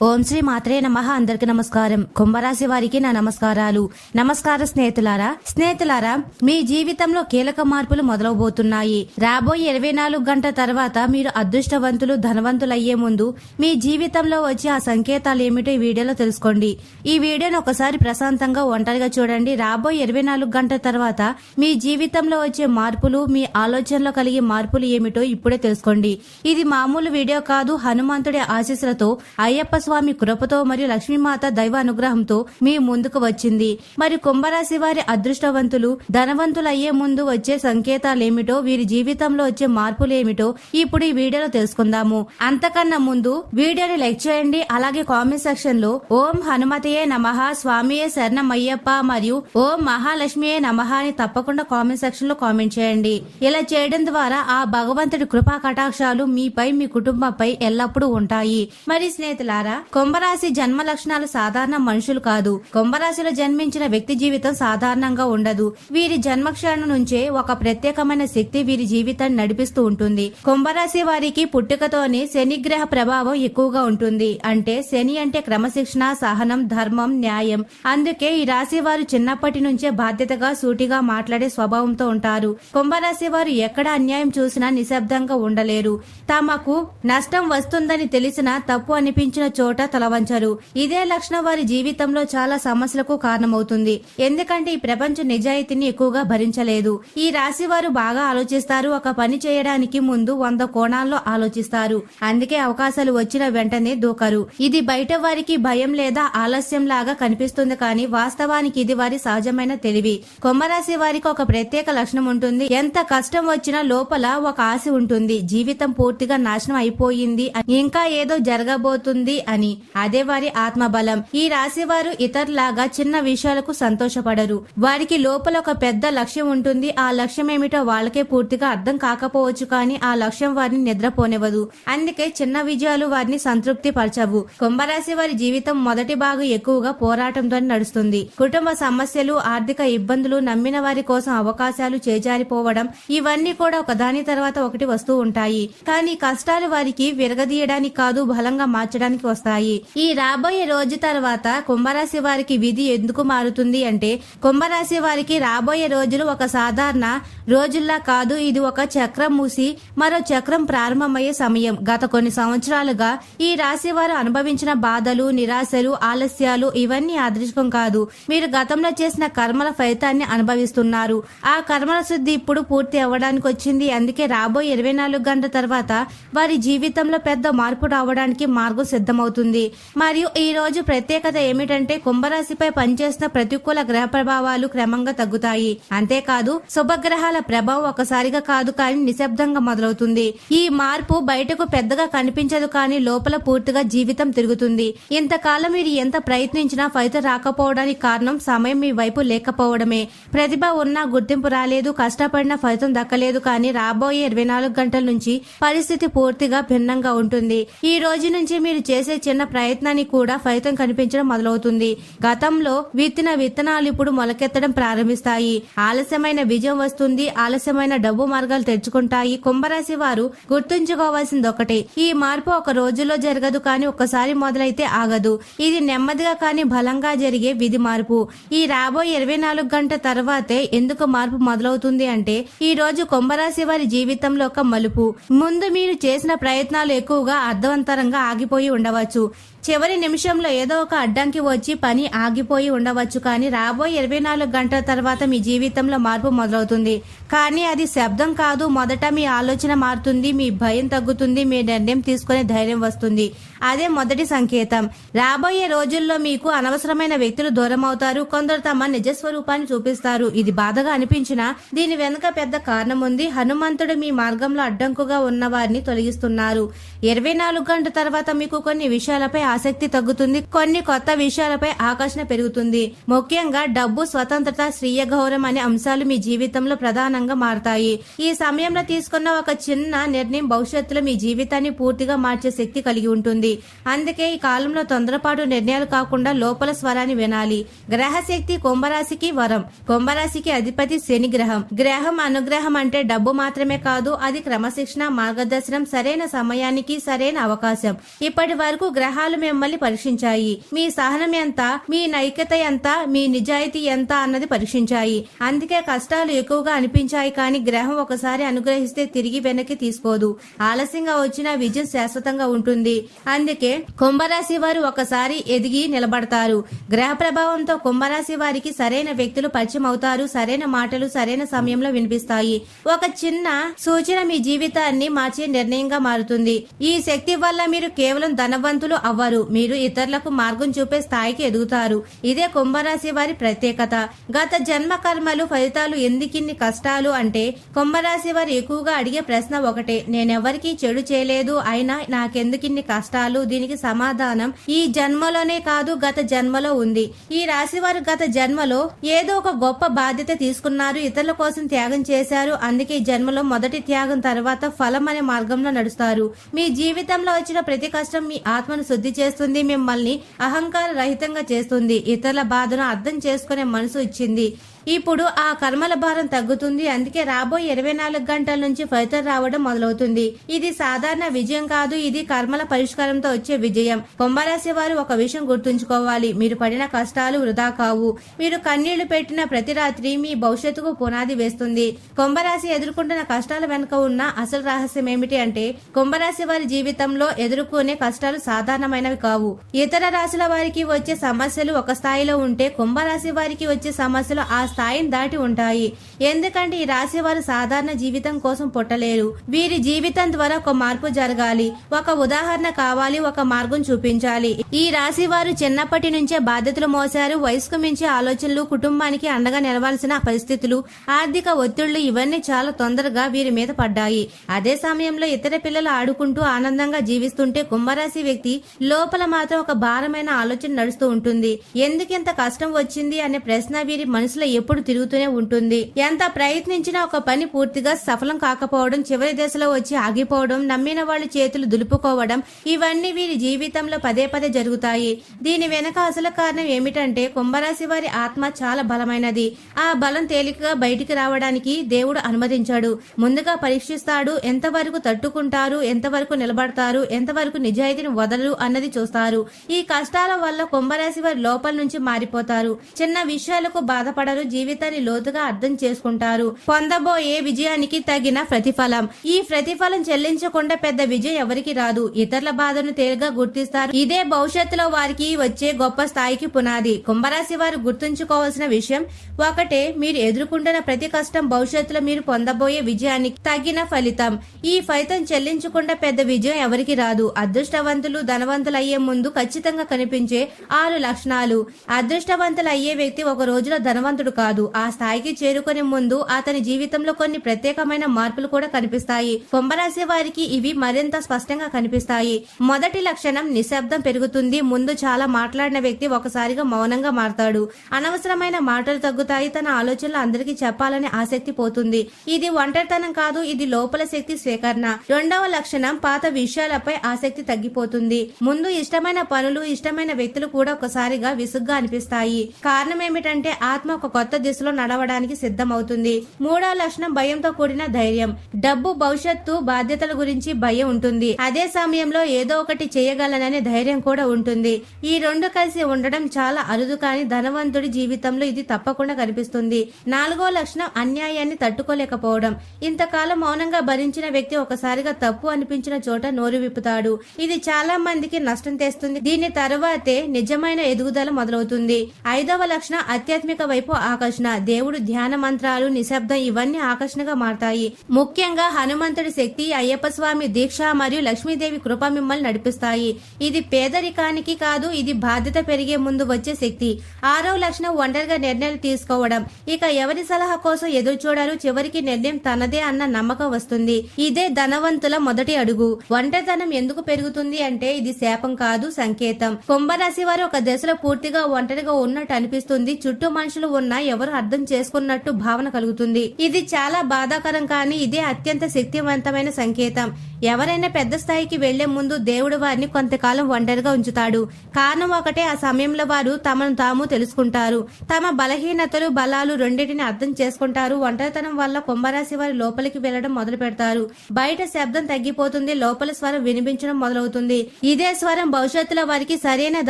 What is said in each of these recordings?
ఓం శ్రీ మాత్రే నమః. అందరికి నమస్కారం. కుంభరాశి వారికి నా నమస్కారాలు. నమస్కారం స్నేహితులారా, మీ జీవితంలో కీలక మార్పులు మొదలవబోతున్నాయి. రాబోయే 24 గంటల తర్వాత మీరు అదృష్టవంతులు, ధనవంతులయ్యే ముందు మీ జీవితంలో వచ్చే ఆ సంకేతాలు ఏమిటో ఈ వీడియోలో తెలుసుకోండి. ఈ వీడియోను ఒకసారి ప్రశాంతంగా ఒంటరిగా చూడండి. రాబోయే 24 గంటల తర్వాత మీ జీవితంలో వచ్చే మార్పులు, మీ ఆలోచనలో కలిగే మార్పులు ఏమిటో ఇప్పుడే తెలుసుకోండి. ఇది మామూలు వీడియో కాదు. హనుమంతుడి ఆశీస్సులతో, అయ్యప్ప స్వామి కృపతో మరియు లక్ష్మీమాత దైవ అనుగ్రహంతో మీ ముందుకు వచ్చింది. మరి కుంభరాశి వారి అదృష్టవంతులు, ధనవంతులు అయ్యే ముందు వచ్చే సంకేతాలేమిటో, వీరి జీవితంలో వచ్చే మార్పులు ఏమిటో ఇప్పుడు ఈ వీడియోలో తెలుసుకుందాము. అంతకన్నా ముందు వీడియోని లైక్ చేయండి. అలాగే కామెంట్ సెక్షన్ లో ఓం హనుమతయే నమః, స్వామియే శరణమయ్యప్ప మరియు ఓం మహాలక్ష్మియే నమః అని తప్పకుండా కామెంట్ సెక్షన్ లో కామెంట్ చేయండి. ఇలా చేయడం ద్వారా ఆ భగవంతుడి కృపా కటాక్షాలు మీపై, మీ కుటుంబంపై ఎల్లప్పుడూ ఉంటాయి. మరి స్నేహితులారా, కుంభరాశి జన్మ లక్షణాలు సాధారణ మనుషులు కాదు. కుంభరాశిలో జన్మించిన వ్యక్తి జీవితం సాధారణంగా ఉండదు. వీరి జన్మక్షణం నుంచే ఒక ప్రత్యేకమైన శక్తి వీరి జీవితాన్ని నడిపిస్తూ ఉంటుంది. కుంభరాశి వారికి పుట్టుకతోనే శనిగ్రహ ప్రభావం ఎక్కువగా ఉంటుంది. అంటే శని అంటే క్రమశిక్షణ, సహనం, ధర్మం, న్యాయం. అందుకే ఈ రాశి వారు చిన్నప్పటి నుంచే బాధ్యతగా, సూటిగా మాట్లాడే స్వభావంతో ఉంటారు. కుంభరాశి వారు ఎక్కడ అన్యాయం చూసినా నిశ్శబ్దంగా ఉండలేరు. తమకు నష్టం వస్తుందని తెలిసినా, తప్పు అనిపించిన చోట తలవంచరు. ఇదే లక్షణం వారి జీవితంలో చాలా సమస్యలకు కారణమవుతుంది. ఎందుకంటే ఈ ప్రపంచ నిజాయితీని ఎక్కువగా భరించలేదు. ఈ రాశి వారు బాగా ఆలోచిస్తారు. ఒక పని చేయడానికి ముందు 100 కోణాల్లో ఆలోచిస్తారు. అందుకే అవకాశాలు వచ్చిన వెంటనే దూకరు. ఇది బయట వారికి భయం లేదా ఆలస్యం లాగా కనిపిస్తుంది, కానీ వాస్తవానికి ఇది వారి సహజమైన తెలివి. కుంభరాశి వారికి ఒక ప్రత్యేక లక్షణం ఉంటుంది. ఎంత కష్టం వచ్చినా లోపల ఒక ఆశ ఉంటుంది. జీవితం పూర్తిగా నాశనం అయిపోయింది, ఇంకా ఏదో జరగబోతుంది అని. అదే వారి ఆత్మబలం. ఈ రాశి వారు ఇతరులాగా చిన్న విషయాలకు సంతోషపడరు. వారికి లోపల ఒక పెద్ద లక్ష్యం ఉంటుంది. ఆ లక్ష్యం ఏమిటో వాళ్ళకే పూర్తిగా అర్థం కాకపోవచ్చు, కానీ ఆ లక్ష్యం వారిని నిద్రపోనివ్వదు. అందుకే చిన్న విజయాలు వారిని సంతృప్తి పరచవు. కుంభరాశి వారి జీవితం మొదటి భాగం ఎక్కువగా పోరాటంతో నడుస్తుంది. కుటుంబ సమస్యలు, ఆర్థిక ఇబ్బందులు, నమ్మిన వారి కోసం అవకాశాలు చేజారిపోవడం, ఇవన్నీ కూడా ఒకదాని తర్వాత ఒకటి వస్తూ ఉంటాయి. కానీ కష్టాలు వారికి విరగదీయడానికి కాదు, బలంగా మార్చడానికి వస్తాయి. ఈ రాబోయే రోజు తర్వాత కుంభరాశి వారికి విధి ఎందుకు మారుతుంది అంటే, కుంభరాశి వారికి రాబోయే రోజులు ఒక సాధారణ రోజుల్లా కాదు. ఇది ఒక చక్రం మూసి మరో చక్రం ప్రారంభమయ్యే సమయం. గత కొన్ని సంవత్సరాలుగా ఈ రాశి వారు అనుభవించిన బాధలు, నిరాశలు, ఆలస్యాలు ఇవన్నీ అదృష్టం కాదు. మీరు గతంలో చేసిన కర్మల ఫలితాన్ని అనుభవిస్తున్నారు. ఆ కర్మల శుద్ధి ఇప్పుడు పూర్తి అవ్వడానికి వచ్చింది. అందుకే రాబోయే 24 గంటల తర్వాత వారి జీవితంలో పెద్ద మార్పు రావడానికి మార్గం సిద్ధమవుతుంది. మరియు ఈ రోజు ప్రత్యేకత ఏమిటంటే, కుంభరాశిపై పనిచేస్తున్న ప్రతికూల గ్రహ ప్రభావాలు క్రమంగా తగ్గుతాయి. అంతేకాదు, శుభగ్రహాల ప్రభావం ఒకసారిగా కాదు, కానీ నిశ్శబ్దంగా మొదలవుతుంది. ఈ మార్పు బయటకు పెద్దగా కనిపించదు, కానీ లోపల పూర్తిగా జీవితం తిరుగుతుంది. ఇంతకాలం మీరు ఎంత ప్రయత్నించినా ఫలితం రాకపోవడానికి కారణం సమయం మీ వైపు లేకపోవడమే. ప్రతిభ ఉన్నా గుర్తింపు రాలేదు, కష్టపడిన ఫలితం దక్కలేదు. కానీ రాబోయే 24 గంటల నుంచి పరిస్థితి పూర్తిగా భిన్నంగా ఉంటుంది. ఈ రోజు నుంచి మీరు చేసే చిన్న ప్రయత్నానికి కూడా ఫలితం కనిపించడం మొదలవుతుంది. గతంలో విత్తిన విత్తనాలు ఇప్పుడు మొలకెత్తడం ప్రారంభిస్తాయి. ఆలస్యమైన విజయం వస్తుంది. ఆలస్యమైన డబ్బు మార్గాలు తెరుచుకుంటాయి. కుంభరాశి వారు గుర్తుంచుకోవాల్సింది ఒకటే, ఈ మార్పు ఒక రోజులో జరగదు, కానీ ఒక్కసారి మొదలైతే ఆగదు. ఇది నెమ్మదిగా కానీ బలంగా జరిగే విధి మార్పు. ఈ రాబోయే 24 గంటల తర్వాతే ఎందుకు మార్పు మొదలవుతుంది అంటే, ఈ రోజు కుంభరాశి వారి జీవితంలో ఒక మలుపు. ముందు మీరు చేసిన ప్రయత్నాలు ఎక్కువగా అర్థవంతరంగా ఆగిపోయి ఉండవచ్చు. చివరి నిమిషంలో ఏదో ఒక అడ్డంకి వచ్చి పని ఆగిపోయి ఉండవచ్చు. కానీ రాబోయే 24 గంటల తర్వాత మీ జీవితంలో మార్పు మొదలవుతుంది. కానీ అది శబ్దం కాదు. మొదట మీ ఆలోచన మారుతుంది, మీ భయం తగ్గుతుంది, మీ నిర్ణయం తీసుకునే ధైర్యం వస్తుంది. అదే మొదటి సంకేతం. రాబోయే రోజుల్లో మీకు అనవసరమైన వ్యక్తులు దూరం అవుతారు. కొందరు తమ నిజస్వరూపాన్ని చూపిస్తారు. ఇది బాధగా అనిపించినా దీని వెనుక పెద్ద కారణం ఉంది. హనుమంతుడు మీ మార్గంలో అడ్డంకుగా ఉన్న వారిని తొలగిస్తున్నారు. 24 గంటల తర్వాత మీకు కొన్ని విషయాలపై ఆసక్తి తగ్గుతుంది, కొన్ని కొత్త విషయాలపై ఆకర్షణ పెరుగుతుంది. ముఖ్యంగా డబ్బు, స్వతంత్రత, స్వీయ గౌరవం అనే అంశాలు మీ జీవితంలో ప్రధానంగా మారతాయి. ఈ సమయంలో తీసుకున్న ఒక చిన్న నిర్ణయం భవిష్యత్తులో మీ జీవితాన్ని పూర్తిగా మార్చే శక్తి కలిగి ఉంటుంది. అందుకే ఈ కాలంలో తొందరపాటు నిర్ణయాలు కాకుండా లోపల స్వరాన్ని వినాలి. గ్రహశక్తి కుంభరాశికి వరం. కుంభరాశికి అధిపతి శని గ్రహం. గ్రహం అనుగ్రహం అంటే డబ్బు మాత్రమే కాదు, అది క్రమశిక్షణ, మార్గదర్శనం, సరైన సమయానికి సరైన అవకాశం. ఇప్పటి వరకు గ్రహాలు మిమ్మల్ని పరీక్షించాయి. మీ సహనం ఎంత, మీ నైతికత ఎంత, మీ నిజాయితీ ఎంత అన్నది పరీక్షించాయి. అందుకే కష్టాలు ఎక్కువగా అనిపించాయి. కానీ గ్రహం ఒకసారి అనుగ్రహిస్తే తిరిగి వెనక్కి తీసుకోదు. ఆలస్యంగా వచ్చిన విజయం శాశ్వతంగా ఉంటుంది. అందుకే కుంభరాశి వారు ఒకసారి ఎదిగి నిలబడతారు. గ్రహ ప్రభావంతో కుంభరాశి వారికి సరైన వ్యక్తులు పరిచయం అవుతారు. సరైన మాటలు సరైన సమయంలో వినిపిస్తాయి. ఒక చిన్న సూచన మీ జీవితాన్ని మార్చే నిర్ణయంగా మారుతుంది. ఈ శక్తి వల్ల మీరు కేవలం ధనవంతులు అవ్వరు, మీరు ఇతరులకు మార్గం చూపే స్థాయికి ఎదుగుతారు. ఇదే కుంభరాశి వారి ప్రత్యేకత. గత జన్మ కర్మలు ఫలితాలు ఎందుకిన్ని కష్టాలు అంటే కుంభరాశి వారు ఎక్కువగా అడిగే ప్రశ్న ఒకటే, నేనెవరికి చెడు చేయలేదు, అయినా నాకెందుకిన్ని కష్టాలు? దీనికి సమాధానం ఈ జన్మలోనే కాదు, గత జన్మలో ఉంది. ఈ రాశి వారు గత జన్మలో ఏదో ఒక గొప్ప బాధ్యత తీసుకున్నారు, ఇతరుల కోసం త్యాగం చేశారు. అందుకే ఈ జన్మలో మొదటి త్యాగం తర్వాత ఫలం అనే మార్గంలో నడుస్తారు. మీ జీవితంలో వచ్చిన ప్రతి కష్టం మీ ఆత్మను శుద్ధి చేస్తుంది, మిమ్మల్ని అహంకార రహితంగా చేస్తుంది, ఇతరుల బాధను అర్థం చేసుకునే మనసు ఇచ్చింది. ఇప్పుడు ఆ కర్మల భారం తగ్గుతుంది. అందుకే రాబోయే 24 గంటల నుంచి ఫలితం రావడం మొదలవుతుంది. ఇది సాధారణ విజయం కాదు, ఇది కర్మల పరిష్కారంతో వచ్చే విజయం. కుంభరాశి వారు ఒక విషయం గుర్తుంచుకోవాలి, మీరు పడిన కష్టాలు వృధా కావు. మీరు కన్నీళ్లు పెట్టిన ప్రతి రాత్రి మీ భవిష్యత్తుకు పునాది వేస్తుంది. కుంభరాశి ఎదుర్కొంటున్న కష్టాల వెనుక ఉన్న అసలు రహస్యం ఏమిటి అంటే కుంభరాశి వారి జీవితంలో ఎదుర్కొనే కష్టాలు సాధారణమైనవి కావు. ఇతర రాశుల వారికి వచ్చే సమస్యలు ఒక స్థాయిలో ఉంటే కుంభరాశి వారికి వచ్చే సమస్యలు ఆ స్థాయిని దాటి ఉంటాయి. ఎందుకంటే ఈ రాశి వారు సాధారణ జీవితం కోసం పుట్టలేరు. వీరి జీవితం ద్వారా ఒక మార్పు జరగాలి, ఒక ఉదాహరణ కావాలి, ఒక మార్గం చూపించాలి. ఈ రాశి వారు చిన్నప్పటి నుంచే బాధ్యతలు మోసారు. వయసుకు మించి ఆలోచనలు, కుటుంబానికి అండగా నిలవాల్సిన పరిస్థితులు, ఆర్థిక ఒత్తిళ్లు ఇవన్నీ చాలా తొందరగా వీరి మీద పడ్డాయి. అదే సమయంలో ఇతర పిల్లలు ఆడుకుంటూ ఆనందంగా జీవిస్తుంటే కుంభరాశి వ్యక్తి లోపల మాత్రం ఒక భారమైన ఆలోచన నడుస్తూ ఉంటుంది. ఎందుకింత కష్టం వచ్చింది అనే ప్రశ్న వీరి మనసులో ఎప్పుడు తిరుగుతూనే ఉంటుంది. ఎంత ప్రయత్నించినా ఒక పని పూర్తిగా సఫలం కాకపోవడం, చివరి దశలో వచ్చి ఆగిపోవడం, నమ్మిన వాళ్ళు చేతులు దులుపుకోవడం, ఇవన్నీ వీరి జీవితంలో పదే పదే జరుగుతాయి. దీని వెనక అసలు కారణం ఏమిటంటే కుంభరాశి వారి ఆత్మ చాలా బలమైనది. ఆ బలం తేలికగా బయటికి రావడానికి దేవుడు అనుమతించాడు. ముందుగా పరీక్షిస్తాడు. ఎంతవరకు తట్టుకుంటారు, ఎంతవరకు నిలబడతారు, ఎంతవరకు నిజాయితీని వదలరు అన్నది చూస్తారు. ఈ కష్టాల వల్ల కుంభరాశి వారి లోపల నుంచి మారిపోతారు. చిన్న విషయాలకు బాధపడరు, జీవితాన్ని లోతుగా అర్థం చేసుకుంటారు. పొందబోయే విజయానికి తగిన ప్రతిఫలం. ఈ ప్రతిఫలం చెల్లించకుండా పెద్ద విజయం ఎవరికి రాదు. ఇతరుల బాధను తేలిగా గుర్తిస్తారు. ఇదే భవిష్యత్తులో వారికి వచ్చే గొప్ప స్థాయికి పునాది. కుంభరాశి వారు గుర్తుంచుకోవాల్సిన విషయం ఒకటే, మీరు ఎదుర్కొంటున్న ప్రతి కష్టం భవిష్యత్తులో మీరు పొందబోయే విజయానికి తగిన ఫలితం. ఈ ఫలితం చెల్లించకుండా పెద్ద విజయం ఎవరికి రాదు. అదృష్టవంతులు ధనవంతులు అయ్యే ముందు ఖచ్చితంగా కనిపించే 6 లక్షణాలు. అదృష్టవంతులు అయ్యే వ్యక్తి ఒక రోజులో ధనవంతుడు కాదు. ఆ స్థాయికి చేరుకునే ముందు అతని జీవితంలో కొన్ని ప్రత్యేకమైన మార్పులు కూడా కనిపిస్తాయి. కుంభరాశి వారికి ఇవి మరింత స్పష్టంగా కనిపిస్తాయి. మొదటి లక్షణం, నిశ్శబ్దం పెరుగుతుంది. ముందు చాలా మాట్లాడిన వ్యక్తి ఒకసారిగా మౌనంగా మారతాడు. అనవసరమైన మాటలు తగ్గుతాయి. తన ఆలోచనలు అందరికీ చెప్పాలనే ఆసక్తి పోతుంది. ఇది ఒంటరితనం కాదు, ఇది లోపల శక్తి స్వీకరణ. రెండవ లక్షణం, పాత విషయాలపై ఆసక్తి తగ్గిపోతుంది. ముందు ఇష్టమైన పనులు, ఇష్టమైన వ్యక్తులు కూడా ఒకసారిగా విసుగ్గా అనిపిస్తాయి. కారణం ఏమిటంటే ఆత్మ ఒక కొత్త దిశలో నడవడానికి సిద్ధమవుతుంది. మూడో లక్షణం, భయంతో కూడిన ధైర్యం. డబ్బు, భవిష్యత్తు, బాధ్యతల గురించి భయం ఉంటుంది. అదే సమయంలో ఏదో ఒకటి చేయగలననే ధైర్యం కూడా ఉంటుంది. ఈ రెండు కలిసి ఉండడం చాలా అరుదు, కానీ ధనవంతుడి జీవితంలో ఇది తప్పకుండా కనిపిస్తుంది. నాలుగో లక్షణం, అన్యాయాన్ని తట్టుకోలేకపోవడం. ఇంతకాలం మౌనంగా భరించిన వ్యక్తి ఒకసారిగా తప్పు అనిపించిన చోట నోరు విప్పుతాడు. ఇది చాలా మందికి నష్టం తెస్తుంది. దీని తర్వాతే నిజమైన ఎదుగుదల మొదలవుతుంది. ఐదవ లక్షణం, ఆధ్యాత్మిక వైపు ఆకర్షణ. దేవుడు, ధ్యాన మంత్రాలు, నిశ్శబ్దం ఇవన్నీ ఆకర్షణగా మారతాయి. ముఖ్యంగా హనుమంతుడి శక్తి, అయ్యప్ప స్వామి దీక్ష మరియు లక్ష్మీదేవి కృప మిమ్మల్ని నడిపిస్తాయి. ఇది పేదరికానికి కాదు, ఇది బాధ్యత పెరిగే ముందు వచ్చే శక్తి. ఆరవ లక్షణం, ఒంటరిగా నిర్ణయాలు తీసుకోవడం. ఇక ఎవరి సలహా కోసం ఎదురు చూడారు, చివరికి నిర్ణయం తనదే అన్న నమ్మకం వస్తుంది. ఇదే ధనవంతుల మొదటి అడుగు. ఒంటరితనం ఎందుకు పెరుగుతుంది అంటే ఇది శాపం కాదు, సంకేతం. కుంభరాశి వారు ఒక దశలో పూర్తిగా ఒంటరిగా ఉన్నట్టు అనిపిస్తుంది. చుట్టూ మనుషులు ఉన్నా ఎవరు అర్థం చేసుకున్నట్టు భావన కలుగుతుంది. ఇది చాలా బాధాకరం, కానీ ఇదే అత్యంత శక్తివంతమైన సంకేతం. ఎవరైనా పెద్ద స్థాయికి వెళ్లే ముందు దేవుడు వారిని కొంతకాలం ఒంటరిగా ఉంచుతాడు. కారణం ఒకటే, ఆ సమయంలో వారు తమను తాము తెలుసుకుంటారు. తమ బలహీనతలు బలాలు రెండింటిని అర్థం చేసుకుంటారు. ఒంటరితనం వల్ల కుంభరాశి వారి లోపలికి వెళ్లడం మొదలు పెడతారు. బయట శబ్దం తగ్గిపోతుంది, లోపల స్వరం వినిపించడం మొదలవుతుంది. ఇదే స్వరం భవిష్యత్తులో వారికి సరైన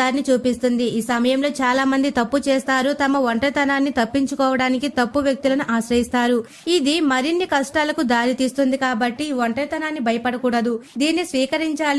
దారిని చూపిస్తుంది. ఈ సమయంలో చాలా మంది తప్పు చేస్తారు. తమ ఒంటరితనాన్ని తప్పించుకోవడానికి తప్పు వ్యక్తులను ఆశ్రయిస్తారు. ఇది మరిన్ని కష్టాలకు దారి తీస్తుంది. కాబట్టి ఒంటరితనాన్ని భయపడకూడదు, దీన్ని స్వీకరించాలి.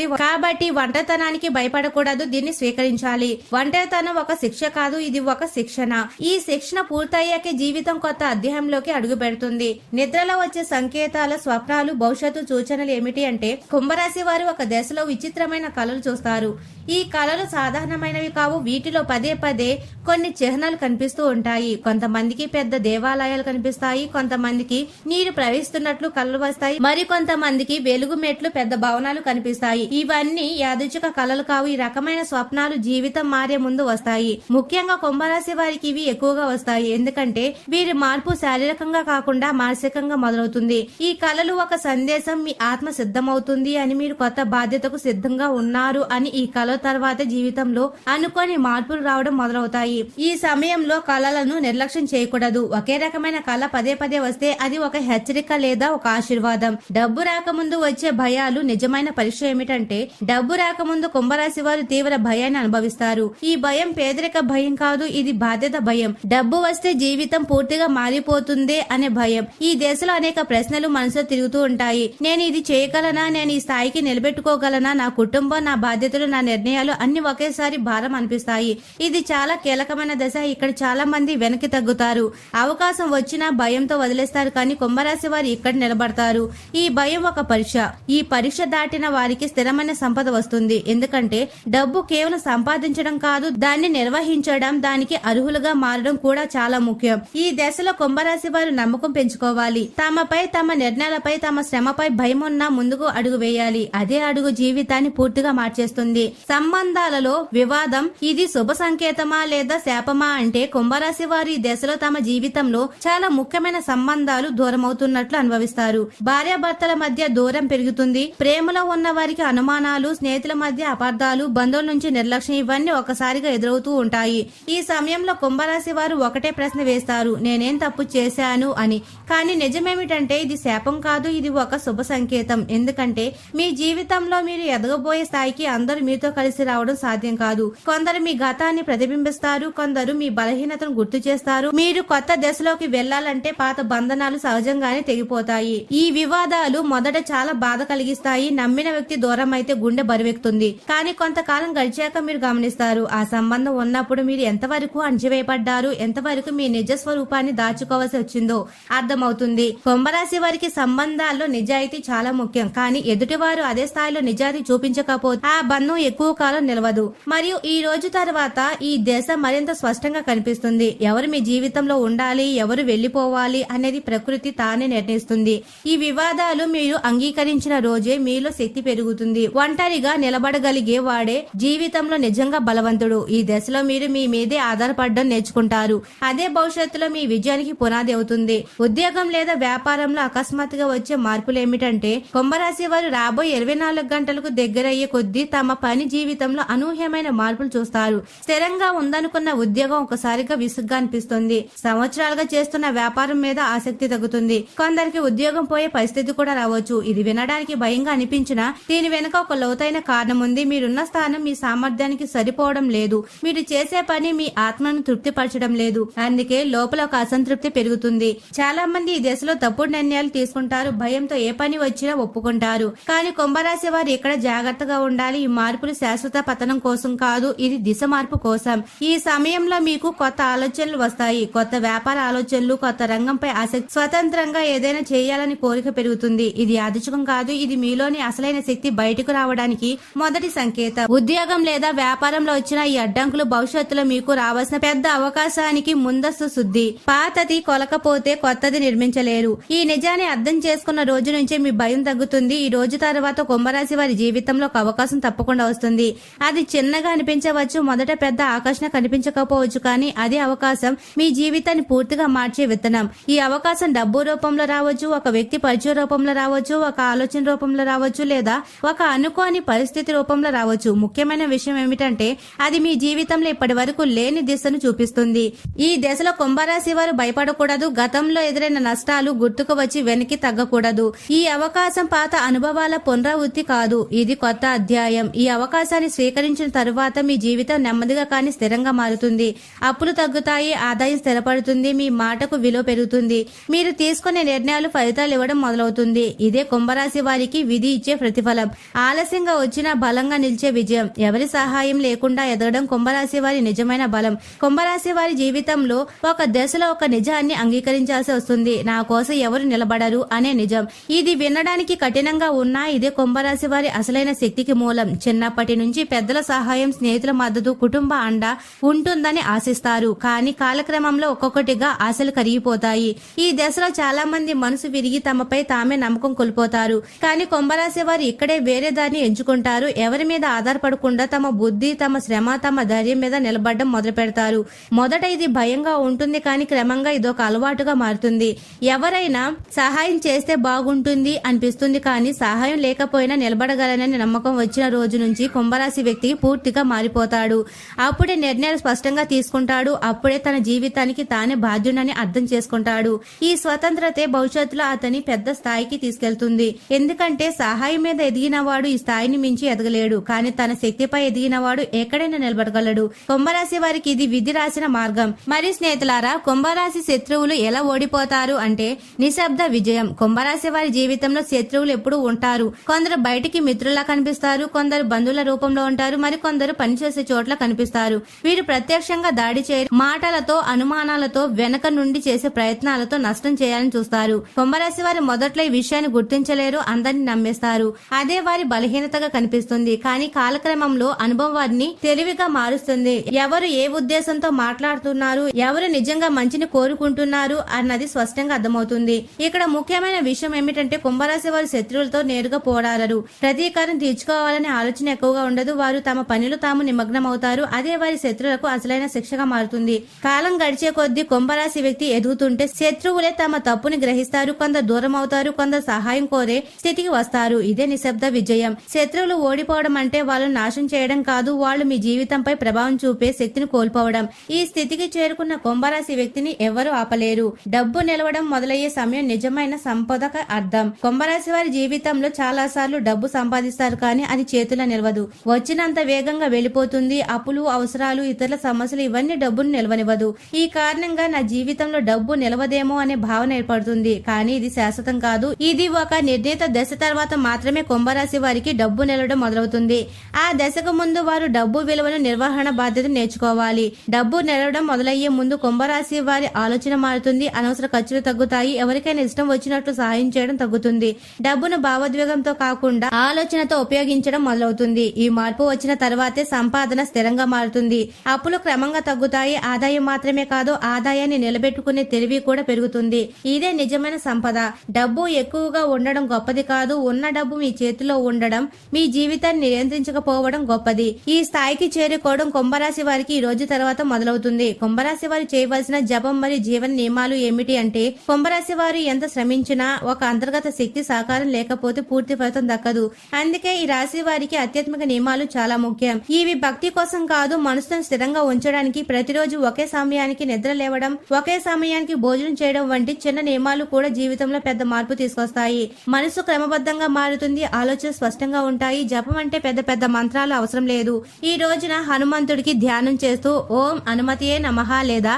దీన్ని స్వీకరించాలి. ఒంటరితనం ఒక శిక్ష కాదు, ఇది ఒక శిక్షణ. ఈ శిక్షణ పూర్తయ్యాకే జీవితం కొత్త అధ్యాయంలోకి అడుగు పెడుతుంది. నిద్రలో వచ్చే సంకేతాల, స్వప్నాలు, భవిష్యత్తు సూచనలు ఏమిటి అంటే, కుంభరాశి వారు ఒక దశలో విచిత్రమైన కళలు చూస్తారు. ఈ కళలు సాధారణమైనవి కావు. వీటిలో పదే పదే కొన్ని చిహ్నాలు కనిపిస్తూ ఉంటాయి. కొంతమందికి పెద్ద దేవాలయాలు కనిపిస్తాయి, కొంతమందికి నీరు ప్రవహిస్తున్నట్లు కళలు వస్తాయి, మరి కొంతమందికి వెలుగు మెట్లు, పెద్ద భవనాలు కనిపిస్తాయి. ఇవన్నీ యాదృచ్ఛిక కళలు కావు. ఈ రకమైన స్వప్నాలు జీవితం మారే ముందు వస్తాయి. ముఖ్యంగా కుంభరాశి వారికి ఇవి ఎక్కువగా వస్తాయి, ఎందుకంటే వీరి మార్పు శారీరకంగా కాకుండా మానసికంగా మొదలవుతుంది. ఈ కళలు ఒక సందేశం, మీ ఆత్మ సిద్ధమవుతుంది అని, మీరు కొత్త బాధ్యతకు సిద్ధంగా ఉన్నారు అని. ఈ కళ తర్వాత జీవితంలో అనుకోని మార్పులు రావడం మొదలవుతాయి. ఈ సమయంలో కళలను నిర్లక్ష్యం చేయకూడదు. ఒకే రకమైన కళ పదే పదే వస్తే అది ఒక హెచ్చరిక లేదా ఒక ఆశీర్వాదం. డబ్బు రాకముందు వచ్చే భయాలు నిజమైన పరీక్ష ఏమిటంటే, డబ్బు రాకముందు కుంభరాశి వారు తీవ్ర భయాన్ని అనుభవిస్తారు. ఈ భయం పేదరిక భయం కాదు, ఇది బాధ్యత భయం. డబ్బు వస్తే జీవితం పూర్తిగా మారిపోతుందే అనే భయం. ఈ దశలో అనేక ప్రశ్నలు మనసులో తిరుగుతూ ఉంటాయి. నేను ఇది చేయగలనా, నేను ఈ స్థాయికి నిలబెట్టుకోగలనా, నా కుటుంబం, నా బాధ్యతలు, నా నిర్ణయాలు అన్ని ఒకేసారి భారం అనిపిస్తాయి. ఇది చాలా కీలకమైన దశ. ఇక్కడ చాలా మంది వెనక్కి తగ్గుతారు, అవకాశం వచ్చినా భయంతో వదిలేస్తారు. కానీ కుంభరాశి వారు ఇక్కడ నిలబడతారు. ఈ భయం ఒక పరీక్ష. ఈ పరీక్ష దాటిన వారికి స్థిరమైన సంపద వస్తుంది. ఎందుకంటే డబ్బు కేవలం సంపాదించడం కాదు, దాన్ని నిర్వహించడం, దానికి అర్హులుగా మారడం కూడా చాలా ముఖ్యం. ఈ దశలో కుంభరాశి వారు నమ్మకం పెంచుకోవాలి. తమపై, తమ నిర్ణయాలపై, తమ శ్రమపై భయం ఉన్నా ముందుకు అడుగు వేయాలి. అదే అడుగు జీవితాన్ని పూర్తిగా మార్చేస్తుంది. సంబంధాలలో వివాదం, ఇది శుభ సంకేతమా లేదా శాపమా అంటే, కుంభరాశి వారు ఈ దశలో తమ జీవితంలో చాలా ముఖ్యమైన సంబంధాలు దూరమవుతున్నట్లు అనుభవిస్తారు. భార్యాభర్తల మధ్య దూరం పెరుగుతుంది. ప్రేమలో ఉన్న వారికి అనుమానాలు, స్నేహితుల మధ్య అపార్థాలు, బంధువుల నుంచి నిర్లక్ష్యం, ఇవన్నీ ఒకసారిగా ఎదురవుతూ ఉంటాయి. ఈ సమయంలో కుంభరాశి వారు ఒకటే ప్రశ్న వేస్తారు, నేనేం తప్పు చేశాను అని. కానీ నిజమేమిటంటే ఇది శాపం కాదు, ఇది ఒక శుభ సంకేతం. ఎందుకంటే మీ జీవితంలో మీరు ఎదగబోయే స్థాయికి అందరూ మీతో కలిసి రావడం సాధ్యం కాదు. కొందరు మీ గతాన్ని ప్రతిబింబిస్తారు, కొందరు మీ బలహీనతను గుర్తు చేస్తారు. మీరు కొత్త దశలోకి వెళ్లాలంటే పాత బంధనాలు సహజంగానే తెగిపోతాయి. ఈ వివాదాలు మొదట చాలా బాధ కలిగిస్తాయి. నమ్మిన వ్యక్తి దూరం అయితే గుండె బరువెక్కుతుంది. కానీ కొంతకాలం గడిచాక మీరు గమనిస్తారు, ఆ సంబంధం ఉన్నప్పుడు మీరు ఎంతవరకు అణచివేయబడ్డారు, ఎంతవరకు మీ నిజ స్వరూపాన్ని దాచుకోవాల్సి వచ్చిందో అర్థమవుతుంది. కుంభరాశి వారికి సంబంధాల్లో నిజాయితీ చాలా ముఖ్యం. కానీ ఎదుటివారు అదే స్థాయిలో నిజాయితీ చూపించకపోతే ఆ బంధం ఎక్కువ కాలం నిలవదు. మరియు ఈ రోజు తర్వాత ఈ దశ మరింత స్పష్టంగా కనిపిస్తుంది. ఎవరు మీ జీవితంలో ఉండాలి, ఎవరు వెళ్లిపోవాలి అనేది ప్రకృతి తానే నిర్ణయిస్తుంది. ఈ వివాదాలు మీరు అంగీకరించిన రోజే మీలో శక్తి పెరుగుతుంది. ఒంటరిగా నిలబడగలిగే వాడే జీవితంలో నిజంగా బలవంతుడు. ఈ దశలో మీరు మీ మీదే ఆధారపడడం నేర్చుకుంటారు. అదే భవిష్యత్తులో మీ విజయానికి పునాది అవుతుంది. ఉద్యోగం లేదా వ్యాపారంలో అకస్మాత్తుగా వచ్చే మార్పులు ఏమిటంటే, కుంభరాశి వారు రాబోయే 24 గంటలకు దగ్గరయ్యే కొద్దీ తమ పని జీవితంలో అనూహ్యమైన మార్పులు చూస్తారు. స్థిరంగా ఉందనుకున్న ఉద్యోగం ఒకసారిగా విసుగ్గా అనిపిస్తుంది. సంవత్సరాలుగా చేస్తున్న వ్యాపారం మీద ఆసక్తి తగ్గుతుంది. కొందరికి ఉద్యోగం పోయే పరిస్థితి కూడా రావచ్చు. ఇది వినడానికి భయంగా అనిపించినా దీని వెనుక ఒక లోతైన కారణం ఉంది. మీరున్న స్థానం మీ సామర్థ్యానికి సరిపోవడం లేదు. మీరు చేసే పని మీ ఆత్మను తృప్తిపరచడం లేదు. అందుకే లోపల ఒక అసంతృప్తి పెరుగుతుంది. చాలా మంది ఈ దశలో తప్పుడు నిర్ణయాలు తీసుకుంటారు. భయంతో ఏ పని వచ్చినా ఒప్పుకుంటారు. కానీ కుంభరాశి వారు ఇక్కడ జాగ్రత్తగా ఉండాలి. ఈ మార్పులు శాశ్వత పతనం కోసం కాదు, ఇది దిశ మార్పు కోసం. ఈ సమయంలో మీకు కొత్త ఆలోచనలు వస్తాయి. కొత్త వ్యాపార ఆలోచనలు, కొత్త రంగంపై ఆసక్తి, స్వతంత్రంగా ఏదైనా చేయాలని కోరిక పెరుగుతుంది. ఇది యాదృచ్ఛికం కాదు, ఇది మీలోని అసలైన శక్తి బయటకు రావడానికి మొదటి సంకేతం. ఉద్యోగం లేదా వ్యాపారంలో వచ్చిన ఈ అడ్డంకులు భవిష్యత్తులో మీకు రావాల్సిన పెద్ద అవకాశానికి ముందస్తు శుద్ధి. పాతది కొలకపోతే కొత్తది నిర్మించలేరు. ఈ నిజాన్ని అర్థం చేసుకున్న రోజు నుంచే మీ భయం తగ్గుతుంది. ఈ రోజు తర్వాత కుంభరాశి వారి జీవితంలో ఒక అవకాశం తప్పకుండా వస్తుంది. అది చిన్నగా అనిపించవచ్చు, మొదట పెద్ద ఆకర్షణ కనిపించకపోవచ్చు, కానీ అదే అవకాశం మీ జీవితాన్ని పూర్తిగా మార్చే విత్తనం. ఈ అవకాశం డబ్బు రూపంలో రావచ్చు, ఒక వ్యక్తి పరిచయ రూపంలో రావచ్చు, ఒక ఆలోచన రూపంలో రావచ్చు, లేదా ఒక అనుకోని పరిస్థితి రూపంలో రావచ్చు. ముఖ్యమైన విషయం ఏమిటంటే అది మీ జీవితంలో ఇప్పటి వరకు లేని దిశను చూపిస్తుంది. ఈ దశలో కుంభరాశి వారు భయపడకూడదు. గతంలో ఎదురైన నష్టాలు గుర్తుకు వచ్చి వెనక్కి తగ్గకూడదు. ఈ అవకాశం పాత అనుభవాల పునరావృత్తి కాదు, ఇది కొత్త అధ్యాయం. ఈ అవకాశాన్ని స్వీకరించిన తరువాత మీ జీవితం నెమ్మదిగా కానీ స్థిరంగా మారుతుంది. అప్పులు తగ్గుతాయి, ఆదాయం స్థిరపడుతుంది, మీ మాటకు విలువ పెరుగుతుంది, మీరు తీసుకునే నిర్ణయాలు ఫలితాలు ఇవ్వడం మొదలవుతుంది. ఇదే కుంభరాశి వారికి విధి ఇచ్చే ప్రతిఫలం. ఆలస్యంగా వచ్చిన బలంగా నిలిచే విజయం. ఎవరి సహాయం లేకుండా ఎదగడం కుంభరాశి వారి నిజమైన బలం. కుంభరాశి వారి జీవితంలో ఒక దశలో ఒక నిజాన్ని అంగీకరించాల్సి వస్తుంది. నా కోసం ఎవరు నిలబడరు అనే నిజం. ఇది వినడానికి కఠినంగా ఉన్నా ఇదే కుంభరాశి వారి అసలైన శక్తికి మూలం. చిన్నప్పటి నుంచి పెద్దల సహాయం, స్నేహితుల మద్దతు, కుటుంబ అండ ఉంటుందని ఆశిస్తారు. కానీ కాలక్రమంలో ఒక్కొక్కటిగా ఆశలు కరిగిపోతాయి. ఈ దశలో చాలా మంది మనసు విరిగి తమపై తామే నమ్మకం కోల్పోతారు. కానీ కుంభరాశి వారు ఇక్కడే వేరే దాన్ని ఎంచుకుంటారు. ఎవరి మీద ఆధారపడకుండా తమ బుద్ధి, తమ శ్రమ, తమ ధైర్యం మీద నిలబడడం మొదలు పెడతారు. మొదట ఇది భయంగా ఉంటుంది, కానీ క్రమంగా ఇదొక అలవాటుగా మారుతుంది. ఎవరైనా సహాయం చేస్తే బాగుంటుంది అనిపిస్తుంది, కానీ సహాయం లేకపోయినా నిలబడగలనని నమ్మకం వచ్చిన రోజు నుంచి కుంభరాశి వ్యక్తికి పూర్తిగా మారిపోతాడు. అప్పుడే నిర్ణయాలు స్పష్టంగా తీసుకుంటాడు. అప్పుడే తన జీవితానికి తానే బాధ్యుడని అర్థం చేసుకుంటాడు. ఈ స్వతంత్రతే భవిష్యత్తులో అతని పెద్ద స్థాయికి తీసుకెళ్తుంది. ఎందుకంటే సహాయం మీద ఎదిగినవాడు ఈ స్థాయిని మించి ఎదగలేడు, కానీ తన శక్తిపై ఎదిగినవాడు ఎక్కడైనా నిలబడగలడు. కుంభరాశి వారికి ఇది విధి రాసిన మార్గం. మరి స్నేహితులారా, కుంభరాశి శత్రువులు ఎలా ఓడిపోతారు అంటే నిశ్శబ్ద విజయం. కుంభరాశి వారి జీవితంలో శత్రువులు ఎప్పుడూ ఉంటారు. కొందరు బయటికి మిత్రులా కనిపిస్తారు, కొందరు బంధువుల రూపంలో ఉంటారు, మరి కొందరు పనిచేసే చోట్ల కనిపిస్తారు. వీరు ప్రత్యక్షంగా దాడి చేయరు, మాటలతో, అనుమానాలతో, వెనక నుండి చేసే ప్రయత్నాలతో నష్టం చేయాలని చూస్తారు. కుంభరాశి వారి మొదట్లో ఈ విషయాన్ని గుర్తించలేరు, అందరిని నమ్మేస్తారు. అదే వారి బలహీనతగా కనిపిస్తుంది. కానీ కాలక్రమంలో అనుభవం వారిని తెలివిగా మారుస్తుంది. ఎవరు ఏ ఉద్దేశంతో మాట్లాడుతున్నారు, ఎవరు నిజంగా మంచిని కోరుకుంటున్నారు అన్నది స్పష్టంగా అర్థమవుతుంది. ఇక్కడ ముఖ్యమైన విషయం ఏమిటంటే కుంభరాశి వారు శత్రువులతో నేరుగా పోరాడరు. ప్రతీకారం తీర్చుకోవాలనే ఆలోచన ఎక్కువగా ఉండదు. వారు తమ పనిలో తాము నిమగ్నమవుతారు. అదే వారి శత్రువులకు అసలైన శిక్షగా మారుతుంది. కాలం గడిచే కొద్దీ కుంభరాశి వ్యక్తి ఎదుగుతుంటే శత్రువులే తమ తప్పుని గ్రహిస్తారు. కొందరు దూరం అవుతారు, కొందరు సహాయం కోరే స్థితికి వస్తారు. ఇదే నిశ్శబ్ద విజయం. శత్రువులు ఓడిపోవడం అంటే వాళ్ళను నాశనం చేయడం కాదు, వాళ్ళు మీ జీవితంపై ప్రభావం చూపే శక్తిని కోల్పోవడం. ఈ స్థితికి చేరుకున్న కుంభరాశి వ్యక్తిని ఎవరూ ఆపలేరు. డబ్బు నిలవడం మొదలయ్యే సమయం నిజమైన సంపదకు అర్థం. కుంభరాశి వారి జీవితంలో చాలా సార్లు డబ్బు సంపాదిస్తారు, కానీ అది చేతుల నిలవదు. వచ్చినంత వేగంగా వెళ్లిపోతుంది. అప్పులు, అవసరాలు, ఇతరుల సమస్యలు ఇవన్నీ డబ్బును నిలవనివ్వదు. ఈ కారణంగా నా జీవితంలో డబ్బు నిలవదేమో అనే భావన ఏర్పడుతుంది. కానీ ఇది శాశ్వతం కాదు. ఇది ఒక నిర్ణీత దశ తర్వాత మాత్రమే కుంభరాశి వారికి డబ్బు నిలవడం మొదలవుతుంది. ఆ దశకు ముందు వారు డబ్బు విలువను, నిర్వహణ బాధ్యత నేర్చుకోవాలి. డబ్బు నిలవడం మొదలయ్యే ముందు కుంభరాశి వారి ఆలోచన మారుతుంది. అనవసర ఖర్చులు తగ్గుతాయి. ఎవరికైనా ఇష్టం వచ్చినట్లు సహాయం చేయడం తగ్గుతుంది. డబ్బును భావోద్వేగంతో కాకుండా ఆలోచనతో ఉపయోగించడం మొదలవుతుంది. ఈ మార్పు వచ్చిన తర్వాతే సంపాదన స్థిరంగా మారుతుంది. అప్పులు క్రమంగా తగ్గుతాయి. ఆదాయం మాత్రమే కాదు, ఆదాయాన్ని నిలబెట్టుకునే తెలివి కూడా పెరుగుతుంది. ఇదే నిజమైన సంపద. డబ్బు ఎక్కువగా ఉండడం గొప్పది కాదు, ఉన్న డబ్బు మీ చేతిలో ఉండడం, మీ జీవితాన్ని నియంత్రించకపోవడం గొప్పది. ఈ స్థాయికి చేరుకోవడం కుంభరాశి వారికి ఈ రోజు తర్వాత మొదలవుతుంది. కుంభరాశి వారు చేయవలసిన జపం మరియు జీవన నియమాలు ఏమిటి అంటే కుంభరాశి వారు ఎంత శ్రమించినా ఒక అంతర్గత శక్తి సహకారం లేకపోతే పూర్తి ఫలితం దక్కదు. అందుకే ఈ రాశి వారికి ఆధ్యాత్మిక నియమాలు చాలా ముఖ్యం. ఇవి భక్తి కోసం కాదు, మనసును స్థిరంగా ఉంచడానికి. ప్రతిరోజు ఒకే సమయానికి నిద్ర లేవడం, ఒకే సమయానికి భోజనం చేయడం వంటి చిన్న నియమాలు కూడా జీవితంలో పెద్ద మార్పు తీసుకొస్తాయి. మనసు క్రమబద్ధంగా మారుతుంది, ఆలోచన స్పష్టంగా ఉంటాయి. జపం అంటే పెద్ద పెద్ద మంత్రాలు అవసరం లేదు. ఈ రోజున హనుమంతుడికి ధ్యానం చేస్తూ ఓం హనుమతియే నమః లేదా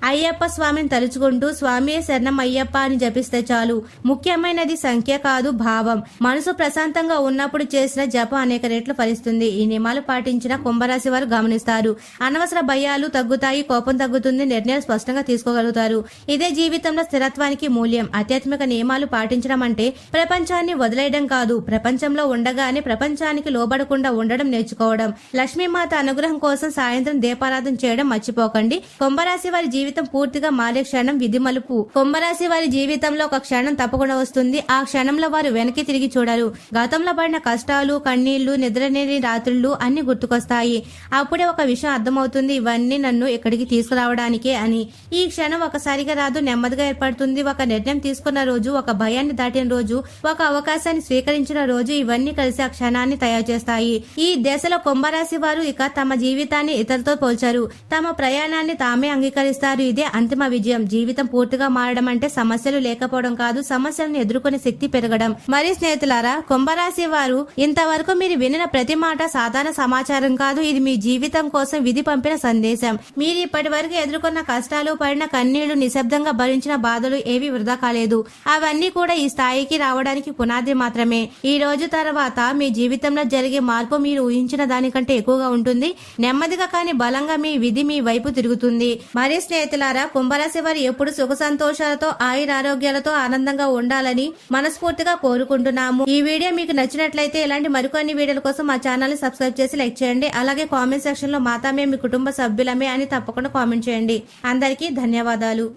అయ్యప్ప స్వామిని తలుచుకుంటూ స్వామియే శరణం అయ్యప్ప అని జపిస్తే చాలు. ముఖ్యమైనది సంఖ్య కాదు, భావం. మనసు ప్రశాంతంగా ఉన్నప్పుడు చేసిన జపం అనేక రెట్లు ఫలిస్తుంది. ఈ నియమాలు పాటించిన కుంభరాశి వారు గమనిస్తారు. అనవసర భయాలు తగ్గుతాయి, కోపం తగ్గుతుంది, నిర్ణయాలు స్పష్టంగా తీసుకోగలుగుతారు. ఇదే జీవితంలో స్థిరత్వానికి మూల్యం. ఆధ్యాత్మిక నియమాలు పాటించడం అంటే ప్రపంచాన్ని వదిలేయడం కాదు, ప్రపంచంలో ఉండగానే ప్రపంచానికి లోబడకుండా ఉండడం నేర్చుకోవడం. లక్ష్మీమాత అనుగ్రహం కోసం సాయంత్రం దీపారాధన చేయడం మర్చిపోకండి. కుంభరాశి వారి జీవితం జీవితం పూర్తిగా మారే క్షణం విధి మలుపు. కుంభరాశి వారి జీవితంలో ఒక క్షణం తప్పకుండా వస్తుంది. ఆ క్షణంలో వారు వెనక్కి తిరిగి చూడరు. గతంలో పడిన కష్టాలు, కన్నీళ్లు, నిద్రలేని రాత్రులు అన్ని గుర్తుకొస్తాయి. అప్పుడే ఒక విషయం అర్థమవుతుంది, ఇవన్నీ నన్ను ఇక్కడికి తీసుకురావడానికే అని. ఈ క్షణం ఒకసారిగా రాదు, నెమ్మదిగా ఏర్పడుతుంది. ఒక నిర్ణయం తీసుకున్న రోజు, ఒక భయాన్ని దాటిన రోజు, ఒక అవకాశాన్ని స్వీకరించిన రోజు, ఇవన్నీ కలిసి ఆ క్షణాన్ని తయారు చేస్తాయి. ఈ దశలో కుంభరాశి వారు ఇక తమ జీవితాన్ని ఇతరులతో పోల్చారు. తమ ప్రయాణాన్ని తామే అంగీకరిస్తారు. ఇదే అంతిమ విజయం. జీవితం పూర్తిగా మారడం అంటే సమస్యలు లేకపోవడం కాదు, సమస్యలను ఎదుర్కొనే శక్తి పెరగడం. మరి స్నేహితులారా, కుంభరాశి వారు ఇంతవరకు మీరు వినిన ప్రతి మాట సాధారణ సమాచారం కాదు. ఇది మీ జీవితం కోసం విధి పంపిన సందేశం. మీరు ఇప్పటి వరకు ఎదుర్కొన్న కష్టాలు, పడిన కన్నీళ్లు, నిశ్శబ్దంగా భరించిన బాధలు ఏవి వృధా కాలేదు. అవన్నీ కూడా ఈ స్థాయికి రావడానికి పునాది మాత్రమే. ఈ రోజు తర్వాత మీ జీవితంలో జరిగే మార్పు మీరు ఊహించిన దానికంటే ఎక్కువగా ఉంటుంది. నెమ్మదిగా కానీ బలంగా మీ విధి మీ వైపు తిరుగుతుంది. మరి స్నేహితులారా, కుంభరాశి వారు ఎప్పుడు సుఖ సంతోషాలతో, ఆయురారోగ్యాలతో ఆనందంగా ఉండాలని మనస్ఫూర్తిగా కోరుకుంటున్నాము. ఈ వీడియో మీకు నచ్చినట్లయితే ఇలాంటి మరికొన్ని వీడియోల కోసం మా ఛానల్ ని సబ్స్క్రైబ్ చేసి లైక్ చేయండి. అలాగే కామెంట్ సెక్షన్ లో మాతామే మీ కుటుంబ సభ్యులమే అని తప్పకుండా కామెంట్ చేయండి. అందరికీ ధన్యవాదాలు.